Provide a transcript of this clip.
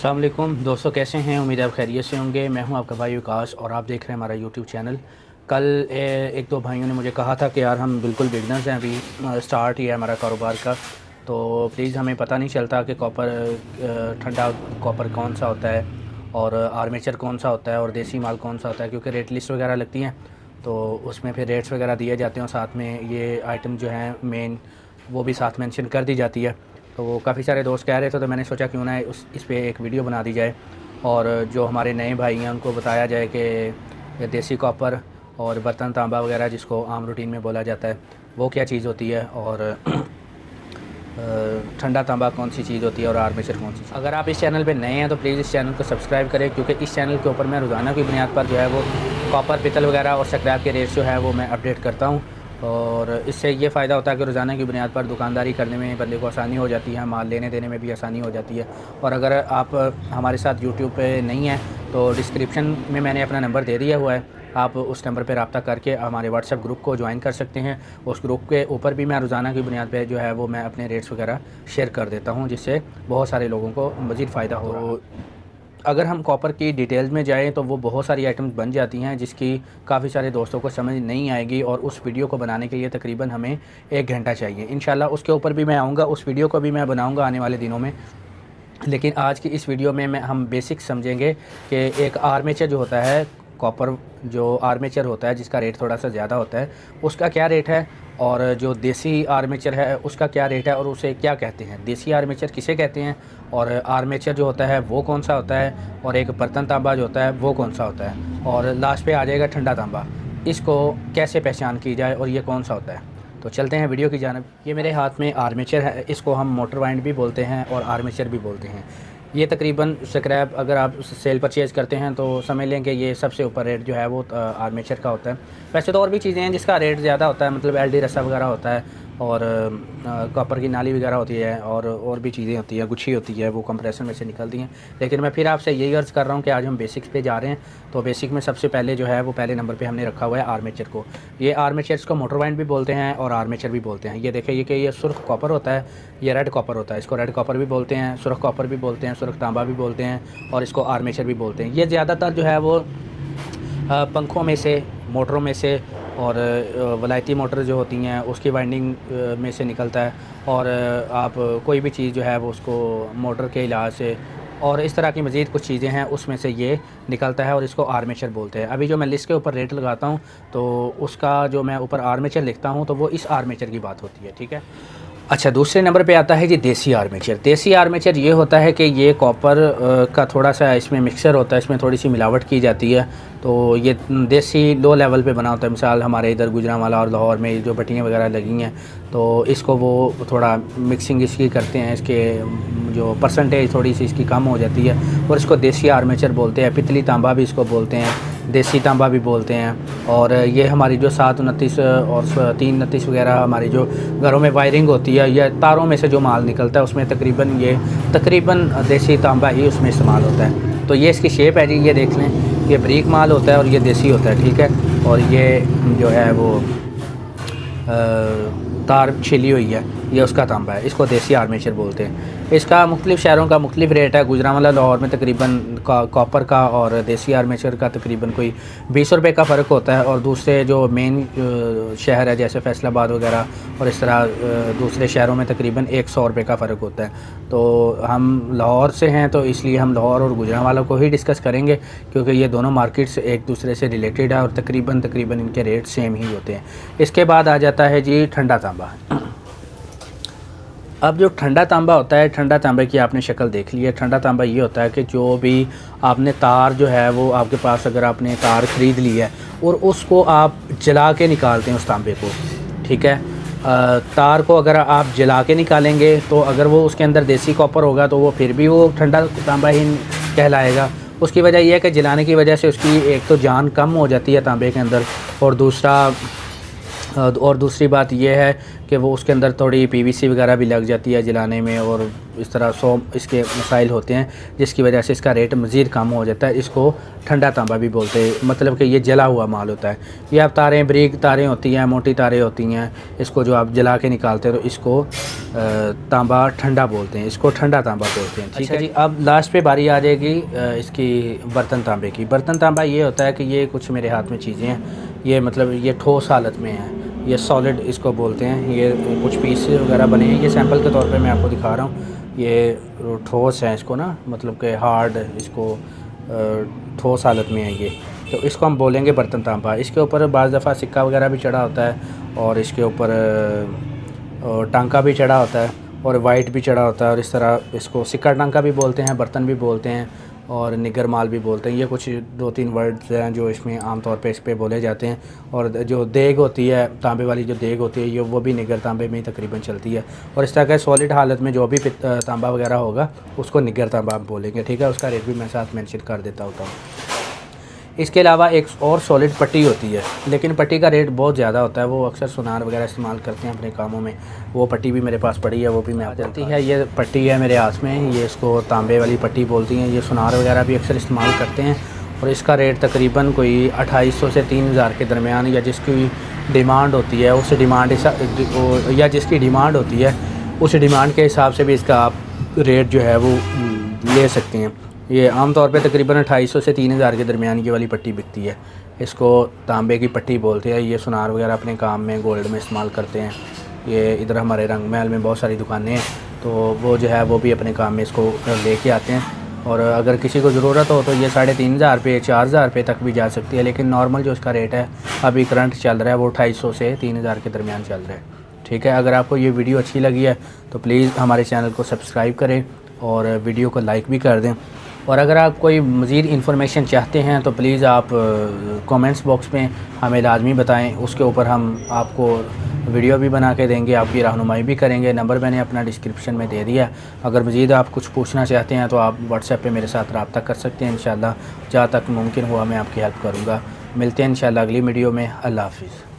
अस्सलाम वालेकुम दोस्तों, कैसे हैं? उम्मीद है आप खैरियत से होंगे। मैं हूं आपका भाई विकास और आप देख रहे हैं हमारा यूट्यूब चैनल। कल एक दो भाइयों ने मुझे कहा था कि यार हम बिल्कुल बिगनर्स हैं, अभी स्टार्ट ही है हमारा कारोबार का, तो प्लीज़ हमें पता नहीं चलता कि ठंडा कॉपर कौन सा होता है और आर्मेचर कौन सा होता है और देसी माल कौन सा होता है, क्योंकि रेट लिस्ट वगैरह लगती हैं तो उसमें फिर रेट्स वगैरह दिए जाते हैं और साथ में ये आइटम जो हैं मेन वो भी साथ मेंशन कर दी जाती है। तो वो काफ़ी सारे दोस्त कह रहे थे, तो मैंने सोचा क्यों ना इस पे एक वीडियो बना दी जाए और जो हमारे नए भाई हैं उनको बताया जाए कि देसी कॉपर और बर्तन तांबा वगैरह जिसको आम रूटीन में बोला जाता है वो क्या चीज़ होती है और ठंडा तांबा कौन सी चीज़ होती है और आर्मेचर कौन सी चीज़। अगर आप इस चैनल पे नए हैं तो प्लीज़ इस चैनल को सब्सक्राइब करें, क्योंकि इस चैनल के ऊपर मैं रोज़ाना की बुनियाद पर जो है वो कॉपर पितल वगैरह और स्क्रैप के रेट्स जो है वो मैं अपडेट करता हूँ और इससे ये फ़ायदा होता है कि रोज़ाना की बुनियाद पर दुकानदारी करने में बंदे को आसानी हो जाती है, माल लेने देने में भी आसानी हो जाती है। और अगर आप हमारे साथ यूट्यूब पे नहीं हैं तो डिस्क्रिप्शन में मैंने अपना नंबर दे दिया हुआ है, आप उस नंबर पर रब्ता करके हमारे व्हाट्सएप ग्रुप को ज्वाइन कर सकते हैं। उस ग्रुप के ऊपर भी मैं रोज़ाना की बुनियाद पर जो है वो मैं अपने रेट्स वगैरह शेयर कर देता हूँ, जिससे बहुत सारे लोगों को मज़ीद फ़ायदा हो रहा है। अगर हम कॉपर की डिटेल्स में जाएँ तो वो बहुत सारी आइटम्स बन जाती हैं जिसकी काफ़ी सारे दोस्तों को समझ नहीं आएगी और उस वीडियो को बनाने के लिए तकरीबन हमें 1 घंटा चाहिए। इंशाल्लाह उसके ऊपर भी मैं आऊँगा, उस वीडियो को भी मैं बनाऊँगा आने वाले दिनों में। लेकिन आज की इस वीडियो में हम बेसिक समझेंगे कि एक आर्मेचर जो होता है, कॉपर जो आर्मेचर होता है जिसका रेट थोड़ा सा ज़्यादा होता है, उसका क्या रेट है और जो देसी आर्मेचर है उसका क्या रेट है और उसे क्या कहते हैं, देसी आर्मेचर किसे कहते हैं और आर्मेचर जो होता है वो कौन सा होता है और एक बर्तन तांबा जो होता है वो कौन सा होता है, और लास्ट पे आ जाएगा ठंडा तांबा। इसको कैसे पहचान की जाए और ये कौन सा होता है। तो चलते हैं वीडियो की जानिब। ये मेरे हाथ में आर्मेचर है, इसको हम मोटर वाइंड भी बोलते हैं और आर्मेचर भी बोलते हैं। ये तकरीबन स्क्रैप अगर आप सेल परचेज़ करते हैं तो समझ लें कि ये सबसे ऊपर रेट जो है वो आर्मेचर का होता है। वैसे तो और भी चीज़ें हैं जिसका रेट ज़्यादा होता है, मतलब एलडी रस्सा वगैरह होता है और कॉपर की नाली वगैरह होती है और भी चीज़ें होती है, गुच्छी होती है, वो कंप्रेसर में से निकलती हैं। लेकिन मैं फिर आपसे यही अर्ज़ कर रहा हूँ कि आज हम बेसिक्स पे जा रहे हैं, तो बेसिक में सबसे पहले जो है वो पहले नंबर पे हमने रखा हुआ है आर्मेचर को। ये आर्मेचर्स को मोटर वाइंड भी बोलते हैं और आर्मेचर भी बोलते हैं। ये देखिए कि ये सुर्ख कॉपर होता है, ये रेड कॉपर होता है, इसको रेड कॉपर भी बोलते हैं, सुर्ख कॉपर भी बोलते हैं, सुर्ख तांबा भी बोलते हैं और इसको आर्मेचर भी बोलते हैं। ये ज़्यादातर जो है वो पंखों में से, मोटरों में से और वलायती मोटर जो होती हैं उसकी वाइंडिंग में से निकलता है और आप कोई भी चीज़ जो है वो उसको मोटर के इलाज से और इस तरह की मज़ीद कुछ चीज़ें हैं उसमें से ये निकलता है और इसको आर्मेचर बोलते हैं। अभी जो मैं लिस्ट के ऊपर रेट लगाता हूँ तो उसका जो मैं ऊपर आर्मेचर लिखता हूँ तो वो इस आर्मेचर की बात होती है, ठीक है। अच्छा, दूसरे नंबर पे आता है जी देसी आर्मेचर। देसी आर्मेचर ये होता है कि ये कॉपर का थोड़ा सा इसमें मिक्सचर होता है, इसमें थोड़ी सी मिलावट की जाती है, तो ये देसी लो लेवल पे बना होता है। मिसाल हमारे इधर गुजरांवाला और लाहौर में जो भट्टियाँ वगैरह लगी हैं तो इसको वो थोड़ा मिक्सिंग इसकी करते हैं, इसके जो परसेंटेज थोड़ी सी इसकी कम हो जाती है और इसको देसी आर्मेचर बोलते हैं। पितली तांबा भी इसको बोलते हैं, देसी तांबा भी बोलते हैं। और ये हमारी जो 729 और 329 वगैरह हमारी जो घरों में वायरिंग होती है या तारों में से जो माल निकलता है उसमें तकरीबन देसी तांबा ही उसमें इस्तेमाल होता है। तो ये इसकी शेप है जी, ये देख लें, ये बारीक माल होता है और ये देसी होता है, ठीक है। और ये जो है वो तार छिली हुई है, ये उसका तांबा है, इसको देसी आर्मेचर बोलते हैं। इसका मुख्तलिफ़ शहरों का मुख्तलिफ़ रेट है। गुजरांवाला लाहौर में तकरीबन कॉपर का और देसी आर्मेचर का तकरीबन कोई 20 रुपये का फ़र्क होता है और दूसरे जो मेन शहर है जैसे फैसलाबाद वगैरह और इस तरह दूसरे शहरों में तकरीबन 100 रुपये का फ़र्क होता है। तो हम लाहौर से हैं तो इसलिए हम लाहौर और गुजरांवाला को ही डिस्कस करेंगे, क्योंकि ये दोनों मार्केट्स एक दूसरे से रिलेटेड है और तकरीबन इनके रेट सेम ही होते हैं। इसके बाद आ जाता है जी ठंडा तांबा। अब जो ठंडा तांबा होता है, ठंडा तांबे की आपने शक्ल देख ली है। ठंडा तांबा ये होता है कि जो भी आपने तार जो है वो आपके पास अगर आपने तार ख़रीद ली है और उसको आप जला के निकालते हैं उस तांबे को, ठीक है। तार को अगर आप जला के निकालेंगे तो अगर वो उसके अंदर देसी कॉपर होगा तो वो फिर भी वो ठंडा तांबा ही कहलाएगा। उसकी वजह यह है कि जलाने की वजह से उसकी एक तो जान कम हो जाती है तांबे के अंदर और दूसरा और दूसरी बात यह है कि वो उसके अंदर थोड़ी पीवीसी वगैरह भी लग जाती है जलाने में, और इस तरह 100 इसके मसाइल होते हैं जिसकी वजह से इसका रेट मज़ीद कम हो जाता है। इसको ठंडा तांबा भी बोलते हैं, मतलब कि ये जला हुआ माल होता है। ये आप तारें, बारीक तारें होती हैं, मोटी तारें होती हैं, इसको जो आप जला के निकालते हैं तो इसको तांबा ठंडा बोलते हैं, इसको ठंडा तांबा बोलते हैं। ठीक है जी। अब लास्ट पे बारी आ जाएगी इसकी बर्तन तांबे की। बर्तन तांबा ये होता है कि ये कुछ मेरे हाथ में चीज़ें हैं, ये मतलब ये ठोस हालत में है, ये सॉलिड इसको बोलते हैं। ये कुछ पीस वगैरह बने हैं, ये सैंपल के तौर पे मैं आपको दिखा रहा हूँ। ये ठोस है, इसको ना मतलब कि हार्ड, इसको ठोस हालत में है ये, तो इसको हम बोलेंगे बर्तन तांबा। इसके ऊपर बाज़ दफ़ा सिक्का वगैरह भी चढ़ा होता है, और इसके ऊपर टांका भी चढ़ा होता है, और वाइट भी चढ़ा होता है, और इस तरह इसको सिक्का टांका भी बोलते हैं, बर्तन भी बोलते हैं, और निगर माल भी बोलते हैं। ये कुछ 2-3 वर्ड्स हैं जो इसमें आम तौर पे इस पे बोले जाते हैं। और जो देग होती है, तांबे वाली जो देग होती है, ये वो भी निगर तांबे में ही तकरीबन चलती है। और इस तरह का सॉलिड हालत में जो भी तांबा वगैरह होगा उसको निगर तांबा बोलेंगे। ठीक है, उसका रेट भी मैं साथ मेंशन कर देता होता हूँ। इसके अलावा एक और सॉलिड पट्टी होती है, लेकिन पट्टी का रेट बहुत ज़्यादा होता है, वो अक्सर सुनार वगैरह इस्तेमाल करते हैं अपने कामों में। वो पट्टी भी मेरे पास पड़ी है, वो भी मैं आपको जानती है। ये पट्टी है मेरे हाथ में, ये इसको तांबे वाली पट्टी बोलती हैं। ये सुनार वगैरह भी अक्सर इस्तेमाल करते हैं, और इसका रेट तकरीबन कोई 2800 से 3000 के दरमियान, या जिसकी डिमांड होती है उस डिमांड या जिसकी डिमांड होती है उस डिमांड के हिसाब से भी इसका आप रेट जो है वो ले सकते हैं। ये आम तौर पे तकरीबन 2800 से 3000 के दरमियान ये वाली पट्टी बिकती है। इसको तांबे की पट्टी बोलते हैं। ये सुनार वगैरह अपने काम में, गोल्ड में इस्तेमाल करते हैं। ये इधर हमारे रंग महल में बहुत सारी दुकानें हैं, तो वो जो है वो भी अपने काम में इसको लेके आते हैं। और अगर किसी को ज़रूरत हो तो ये 3500 रुपये, 4000 रुपये तक भी जा सकती है, लेकिन नॉर्मल जो इसका रेट है अभी करंट चल रहा है वो 2800 से 3000 के दरमियान चल रहा है। ठीक है, अगर आपको ये वीडियो अच्छी लगी है तो प्लीज़ हमारे चैनल को सब्सक्राइब करें और वीडियो को लाइक भी कर दें। और अगर आप कोई मज़ीद इन्फॉर्मेशन चाहते हैं तो प्लीज़ आप कमेंट्स बॉक्स में हमें लाजमी बताएं, उसके ऊपर हम आपको वीडियो भी बना के देंगे, आपकी रहनुमाई भी करेंगे। नंबर मैंने अपना डिस्क्रिप्शन में दे दिया। अगर मज़ीद आप कुछ पूछना चाहते हैं तो आप व्हाट्सएप पे मेरे साथ रब्ता कर सकते हैं। इंशाल्लाह जहाँ तक मुमकिन हुआ मैं आपकी हेल्प करूँगा। मिलते हैं इंशाल्लाह अगली वीडियो में। अल्लाह हाफ़िज़।